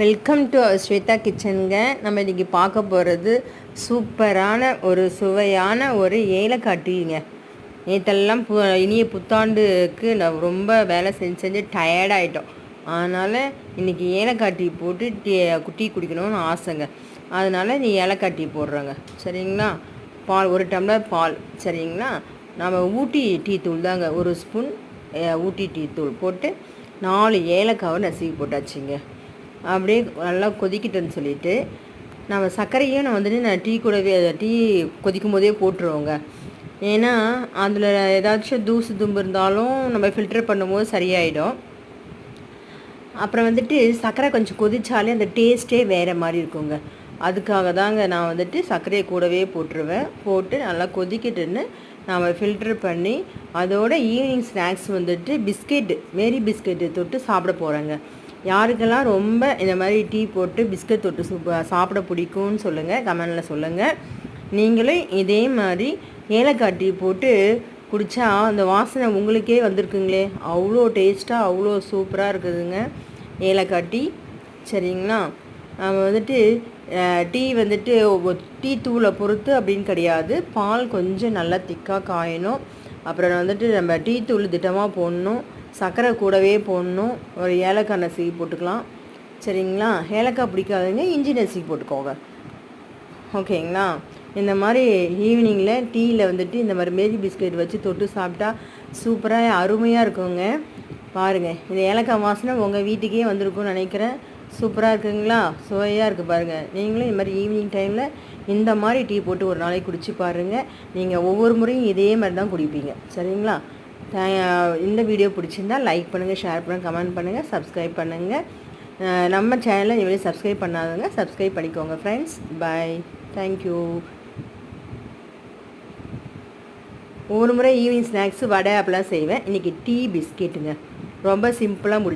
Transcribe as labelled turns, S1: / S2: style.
S1: Welcome to Shweta கிச்சனுங்க. நம்ம இன்றைக்கி பார்க்க போகிறது சூப்பரான ஒரு சுவையான ஒரு ஏலக்காய் டீங்க. நேற்றெல்லாம் இனிய புத்தாண்டுக்கு நான் ரொம்ப வேலை செஞ்சு டயர்டாகிட்டோம். அதனால் இன்றைக்கி ஏலக்காய் டீ போட்டு டீ குடிக்கணும்னு ஆசைங்க. அதனால் நீ ஏலக்காய் டீ போடுறோங்க, சரிங்களா? பால் 1 டம்ளர் பால், சரிங்களா? நம்ம ஊட்டி டீ தூள் தாங்க, 1 ஸ்பூன் ஊட்டி டீ தூள் போட்டு 4 ஏலக்காவை நசுக்கி போட்டாச்சுங்க. அப்படியே நல்லா கொதிக்கிட்டேன்னு சொல்லிவிட்டு நம்ம சர்க்கரையும் நான் டீ கூடவே டீ கொதிக்கும் போதே போட்டுருவோங்க. ஏன்னா அதில் ஏதாச்சும் தூசு தும்பு இருந்தாலும் நம்ம ஃபில்டர் பண்ணும்போது சரியாயிடும். அப்புறம் சர்க்கரை கொஞ்சம் கொதிச்சாலே அந்த டேஸ்ட்டே வேறு மாதிரி இருக்குங்க. அதுக்காக தாங்க நான் சர்க்கரையை கூடவே போட்டுருவேன். போட்டு நல்லா கொதிக்கிட்டுன்னு நம்ம ஃபில்டர் பண்ணி அதோட ஈவினிங் ஸ்நாக்ஸ் பிஸ்கெட்டு, மேரி பிஸ்கெட்டு தொட்டு சாப்பிட போகிறேங்க. யாருக்கெல்லாம் ரொம்ப இந்த மாதிரி டீ போட்டு பிஸ்கட் தொட்டு சாப்பிட பிடிக்கும்னு சொல்லுங்கள், கமெண்டில் சொல்லுங்கள். நீங்களும் இதே மாதிரி ஏலக்காய் டீ போட்டு குடித்தா அந்த வாசனை உங்களுக்கே வந்திருக்குங்களே, அவ்வளோ டேஸ்ட்டாக அவ்வளோ சூப்பராக இருக்குதுங்க ஏலக்காய் டீ, சரிங்களா? நம்ம டீ டீ தூளை பொறுத்து அப்படின்னு கிடையாது. பால் கொஞ்சம் நல்லா திக்காக காயணும். அப்புறம் நம்ம டீ தூள் திட்டமாக போடணும். சர்க்கரை கூடவே போடணும். ஒரு ஏலக்காய் நசுக்கி போட்டுக்கலாம், சரிங்களா? ஏலக்காய் பிடிக்காதுங்க, இஞ்சி நசுக்கி போட்டுக்கோங்க, ஓகேங்களா? இந்த மாதிரி ஈவினிங்கில் டீயில் இந்த மாதிரி மேரி பிஸ்கெட் வச்சு தொட்டு சாப்பிட்டா சூப்பராக அருமையாக இருக்குங்க. பாருங்கள், இந்த ஏலக்காய் வாசனை உங்கள் வீட்டுக்கே வந்திருக்கும்னு நினைக்கிறேன். சூப்பராக இருக்குங்களா? சுவையாக இருக்குது பாருங்கள். நீங்களும் இந்த மாதிரி ஈவினிங் டைமில் இந்த மாதிரி டீ போட்டு ஒரு நாளைக்கு குடிச்சு பாருங்கள். நீங்கள் ஒவ்வொரு முறையும் இதே மாதிரி தான் குடிப்பீங்க, சரிங்களா? இந்த வீடியோ பிடிச்சிருந்தால் லைக் பண்ணுங்கள், ஷேர் பண்ணுங்கள், கமெண்ட் பண்ணுங்கள், சப்ஸ்கிரைப் பண்ணுங்கள். நம்ம சேனலை இவ்வளோ சப்ஸ்கிரைப் பண்ணாதவங்க சப்ஸ்கிரைப் பண்ணிக்கோங்க ஃப்ரெண்ட்ஸ். பாய், தேங்க்யூ. ஒவ்வொரு முறை ஈவினிங் ஸ்நாக்ஸு வடை அப்படிலாம் செய்வேன். இன்றைக்கி டீ பிஸ்கெட்டுங்க, ரொம்ப சிம்பிளாக